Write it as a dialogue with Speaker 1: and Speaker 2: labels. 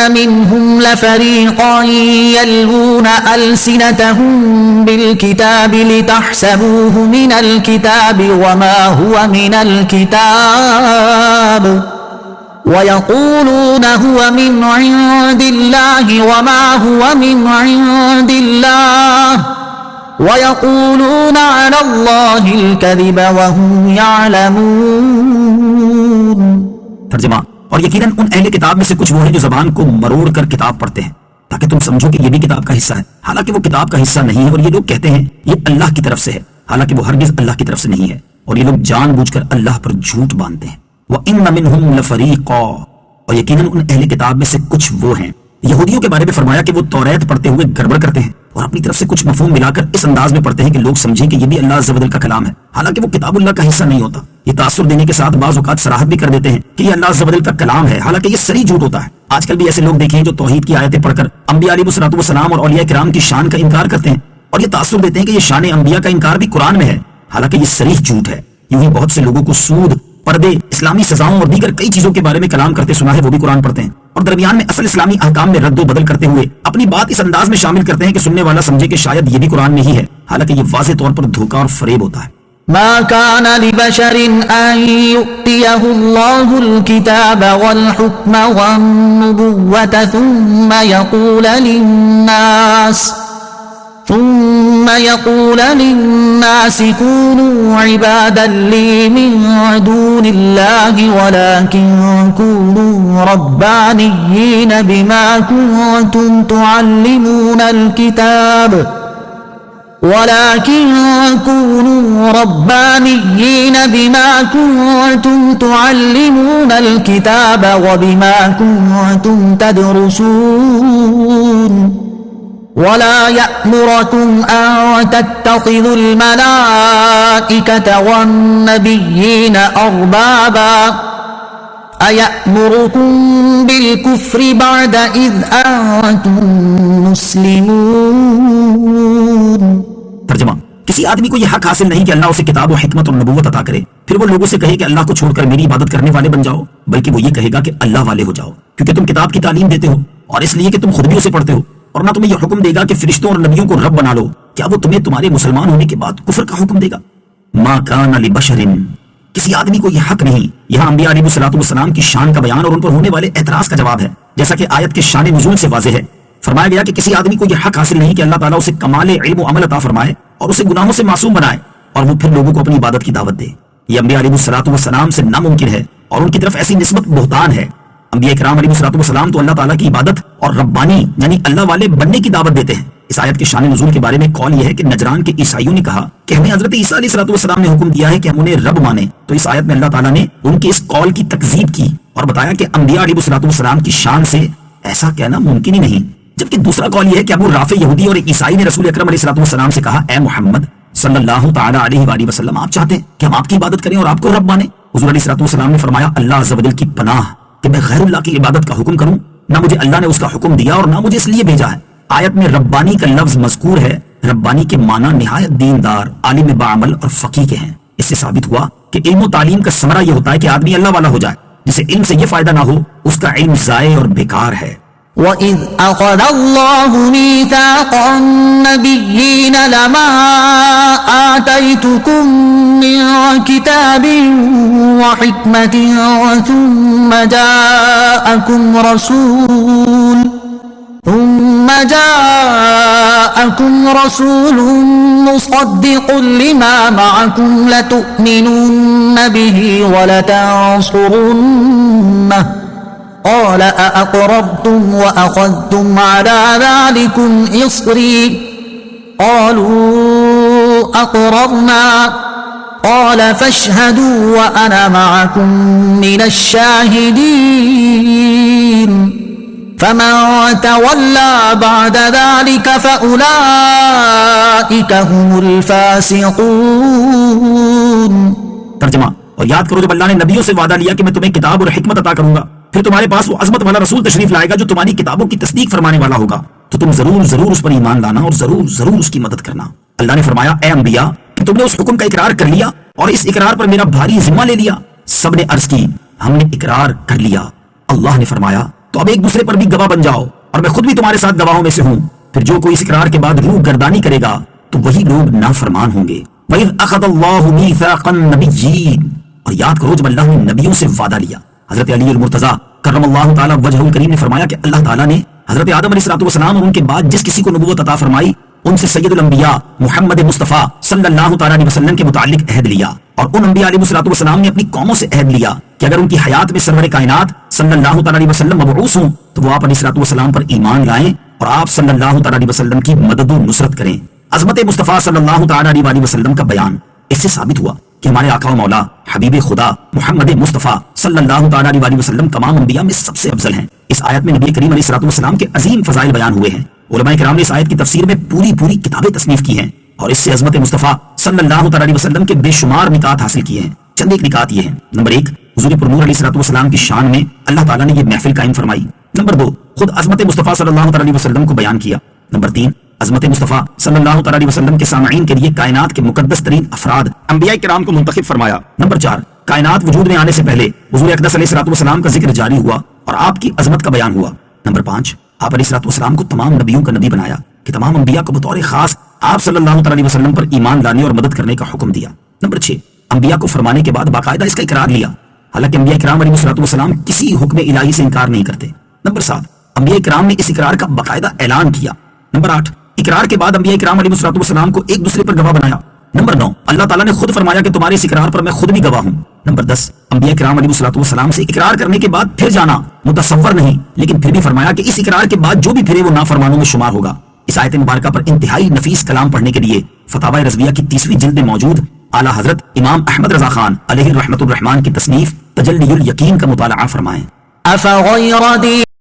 Speaker 1: मिनहुम लफरीक़न यल्वून अलसिनतहुम बिलकिताबि लितहसबूहु मिनल किताबि वमा हुवा मिनल किताब वयक़ूलून हुवा मिन इंदिल्लाहि वमा हुवा मिन इंदिल्लाह वयक़ूलून अलल्लाहिल कज़िब वहुम यअलमून।
Speaker 2: तर्जुमा, और यकीनन उन अहले किताब में से कुछ वो हैं जो ज़बान को मरोड़ कर किताब पढ़ते हैं ताकि तुम समझो कि ये भी किताब का हिस्सा है, हालांकि वो किताब का हिस्सा नहीं है। और ये लोग कहते हैं ये अल्लाह की तरफ से है, हालांकि वो हरगिज़ अल्लाह की तरफ से नहीं है। और ये लोग जानबूझकर अल्लाह पर झूठ बांधते हैं। व इन्न मिनहुम लफरीक़ा, और यकीनन उन अहले किताब में से कुछ वो हैं। यहूदियों के बारे में फरमाया कि वो तौरात पढ़ते हुए गड़बड़ करते हैं और अपनी तरफ से कुछ मफहूम मिलाकर इस अंदाज में पढ़ते हैं कि लोग समझें कि ये भी अल्लाह अज़्ज़ व जल का कलाम है, हालांकि वो किताबुल्लाह का हिस्सा नहीं होता। ये तासुर देने के साथ बाज़ औक़ात सराहत भी कर देते हैं कि ये अल्लाह अज़्ज़ व जल का कलाम है, हालांकि ये सरी झूठ होता है। आजकल भी ऐसे लोग देखे हैं जो तौहीद की आयतें पढ़कर अंबिया अलैहिस्सलातु वस्सलाम और औलिया किराम की शान का इनकार करते हैं और ये तासुर देते हैं कि ये शान अंबिया का इनकार भी कुरान में है, हालांकि ये सरीह झूठ है। यूं ही बहुत से लोगों को सूद, पर्दे, इस्लामी सजाओं और दीगर कई चीजों के बारे में कलाम करते सुना है, वो भी कुरान पढ़ते हैं और दरमियान में असल इस्लामी अहकाम में रद्दो बदल करते हुए अपनी बात इस अंदाज में शामिल करते हैं कि सुनने वाला समझे कि शायद ये भी कुरान में ही है, हालांकि ये वाज़ेह तौर पर धोखा और फरेब होता है।
Speaker 1: मा कान लिबशरिन अन युअतियहुल्लाहुल किताब वल हुक्म वन नुबुव्वत ثم يقول للناس كونوا عبادا لي من دون الله ولكن كونوا ربانيين بما كنتم تعلمون الكتاب وبما كنتم تدرسون ولا يأمركم أن تتخذوا الملائكة والنبيين أربابا أيأمركم بالكفر بعد إذ أنتم مسلمون।
Speaker 2: तर्जुमा, किसी आदमी को यह हक हासिल नहीं कि अल्लाह उसे किताब और हिकमत और नबूवत अता करे, फिर वो लोगों से कहे कि अल्लाह को छोड़कर मेरी इबादत करने वाले बन जाओ, बल्कि वो ये कहेगा कि अल्लाह वाले हो जाओ, क्योंकि तुम किताब की तालीम देते हो और इसलिए कि तुम खुद भी उसे पढ़ते हो। और ना तुम्हें यह हुक्म देगा कि फरिश्तों और नबियों को रब बना लो, क्या वो तुम्हें तुम्हारे मुसलमान होने के बाद कुफ्र का हुक्म देगा? मा कान लिबशरिन, किसी आदमी को यह हक नहीं। यहाँ अंबिया अलैहिस्सलातु वस्सलाम की शान का बयान और उन पर होने वाले एतराज का जवाब है, जैसा कि आयत के शान नुज़ूल से वाज़ेह है। फरमाया गया कि किसी आदमी को यह हक हासिल नहीं कि अल्लाह ताला उसे कमाल इल्म और अमल अता फरमाए और उसे गुनाहों से मासूम बनाए और वो फिर लोगों को अपनी इबादत की दावत दे। ये अंबिया अलैहिस्सलातु वस्सलाम से नामुमकिन है और उनकी तरफ ऐसी निस्बत बुहतान है। अंबिया किराम अलैहिस्सलातु वस्सलाम तो अल्लाह ताला की इबादत और रब्बानी यानी अल्लाह वाले बनने की दावत देते हैं। इस आयत के शान नुज़ूल के बारे में कौल यह है कि नजरान के ईसाइयों ने कहा कि हमें हजरत ईसा अलैहिस्सलातु वस्सलाम ने हुक्म दिया है कि हम उन्हें रब माने, तो इस आयत में अल्लाह ताला ने उनके इस कौल की तकज़ीब की और बताया कि अंबिया अलैहिस्सलातु वस्सलाम की शान से ऐसा कहना मुमकिन ही नहीं। जबकि दूसरा कौल यह है कि अबू राफे यहूदी और एक ईसाई ने रसूल अकरम अलैहिस्सलातु वस्सलाम से कहा, ए मोहम्मद सल्लल्लाहु तआला अलैहि वसल्लम, आप चाहते हैं कि हम आपकी इबादत करें और आपको रब माने? हुज़ूर अलैहिस्सलातु वस्सलाम ने फरमाया, अल्लाह अज़्ज़ व जल की पनाह कि मैं गैरुल्लाह की इबादत का हुक्म करूं, ना मुझे अल्लाह ने उसका हुक्म दिया और ना मुझे इसलिए भेजा है। आयत में रब्बानी का लफ्ज मज़कूर है। रब्बानी के माना निहायत दीनदार, आलिम बाअमल और फकीह के हैं। इससे साबित हुआ कि इल्म और तालीम का समरा यह होता है कि आदमी अल्लाह वाला हो जाए। जिसे इल्म से यह फायदा ना हो उसका इल्म ज़ाये और बेकार है।
Speaker 1: وَإِذْ أَخَذَ اللَّهُ مِيثَاقَ النَّبِيِّينَ لَمَا آتَيْتُكُم مِّن كِتَابٍ وَحِكْمَةٍ ثُمَّ جَاءَكُمْ رَسُولٌ مُصَدِّقٌ لِّمَا مَعَكُمْ لَتُؤْمِنُنَّ بِهِ وَلَتَنصُرُنَّهُ قال أأقررتم وأخذتم على ذلكم إصري قالوا أقررنا قال فاشهدوا وأنا معكم من الشاهدين فمن تولى بعد ذلك فأولئك هم الفاسقون।
Speaker 2: तर्जुमा, और याद करो जब अल्लाह ने नबियों से वादा लिया कि मैं तुम्हें किताब और हिकमत अता करूंगा, फिर तुम्हारे पास वो अजमत वाला रसूल तशरीफ लाएगा जो तुम्हारी किताबों की तस्दीक फरमाने वाला होगा, तो तुम जरूर जरूर उस पर ईमान लाना और जरूर जरूर उसकी मदद करना। अल्लाह ने फरमाया, ए अंबिया, तुमने उस हुक्म का इकरार कर लिया और इस इकरार पर मेरा भारी जिम्मा ले लिया। सबने अर्ज की, हमने इकरार कर लिया। अल्लाह ने फरमाया, तो अब एक दूसरे पर भी गवाह बन जाओ और मैं खुद भी तुम्हारे साथ गवाहों में से हूँ। फिर जो कोई इस इकरार के बाद रूह गर्दानी करेगा तो वही लोग नाफरमान होंगे। वइज़ अख़ज़ल्लाहु मीसाक़न नबिय्यीन, और याद करो जब अल्लाह ने नबियों से वादा लिया। हजरत अली अल-मुर्तज़ा करमल्लाहु तआला वजहुल करीम ने फरमाया कि अल्लाह ताला ने हजरत आदम अलैहिस्सलाम और उनके बाद जिस किसी को नबूवत अता फरमाई उनसे सैयदुल अंबिया मुहम्मद मुस्तफ़ा सल्लल्लाहु तआला अलैहि वसल्लम के मुताल्लिक अहद लिया, और उन अंबिया अलैहिस्सलाम ने अपनी कौमों से अहद लिया कि अगर उनकी हयात में सरवर कायनात सल्लल्लाहु तआला अलैहि वसल्लम मबऊस हों तो वो आप अलैहिस्सलाम पर ईमान लाएं और आप सल्लल्लाहु तआला अलैहि वसल्लम की मदद और नुसरत करें। अज़मत मुस्तफ़ा सल्लल्लाहु तआला अलैहि वसल्लम का बयान, इससे साबित हुआ कि हमारे आका व मौला हबीब खुदा मुहम्मद मुस्तफ़ा सल्लल्लाहु तआला अलैहि वसल्लम तमाम अंबिया में सबसे अफजल हैं। इस आयत में नबी करीम अलैहिस्सलाम के अजीम फजाइल बयान हुए हैं। उलमाए किराम ने इस आयत की तफसीर में पूरी किताबें तसनीफ की हैं और इससे अज़मत मुस्तफ़ा सल्लल्लाहु तआला अलैहि वसल्लम के बेशुमार निकात हासिल किए हैं। चंद एक निकात ये हैं। नंबर 1, हुज़ूर पुरनूर अलैहिस्सलाम की शान में अल्लाह ताला ने ये महफिल कायम फरमाई। नंबर 2, खुद अज़मत मुस्तफ़ा सल्लल्लाहु तआला अलैहि वसल्लम को बयान किया। नंबर 3, अज़मत मुस्तफ़ा सल्लल्लाहु तआला अलैहि वसल्लम के सामईन के लिए कायनात के मुकद्दस तरीन अफराद अंबिया किराम को मुंतखब फरमाया। नंबर 4, कायनात वजूद में आने से पहले हुज़ूर अक़दस अलैहिस्सलाम का जिक्र जारी हुआ और आपकी अज़मत का बयान हुआ। नंबर 5, आप अलैहिस्सलाम को तमाम नबियों का नबी बनाया कि तमाम अंबिया को बतौर खास आप सल्लल्लाहु तआला अलैहि वसल्लम पर ईमान लाने और मदद करने का हुक्म दिया। नंबर 6, अंबिया को फरमाने के बाद बाकायदा इसका इकरार लिया, हालांकि अंबिया किराम अलैहिस्सलाम किसी हुक्म इलाही से इनकार नहीं करते। नंबर 7, अंबिया किराम ने इस इकरार का बाकायदा ऐलान किया। नंबर 8, इकरार के बाद अंबिया किराम अलैहिस्सलाम को एक दूसरे पर गवाह बनाया। नंबर 9, अल्लाह ताला ने खुद फरमाया कि तुम्हारे इस इकरार पर मैं खुद भी गवाह हूं। नंबर 10, अंबिया किराम अलैहिस्सलाम से इकरार करने के बाद फिर जाना मुतसव्वर नहीं, लेकिन फिर भी फरमाया कि इस इकरार के बाद जो भी फिरे वो नाफरमानों में शुमार होगा। इस आयत मुबारका पर इंतहाई नफीस कलाम पढ़ने के लिए फतावा रज़विया की 30वीं जिल्द में मौजूद आला हजरत इमाम अहमद रजा खान अलैहि रहमतुर रहमान की तसनीफ तजल्लियुल यकीन का मुताला फरमाएं।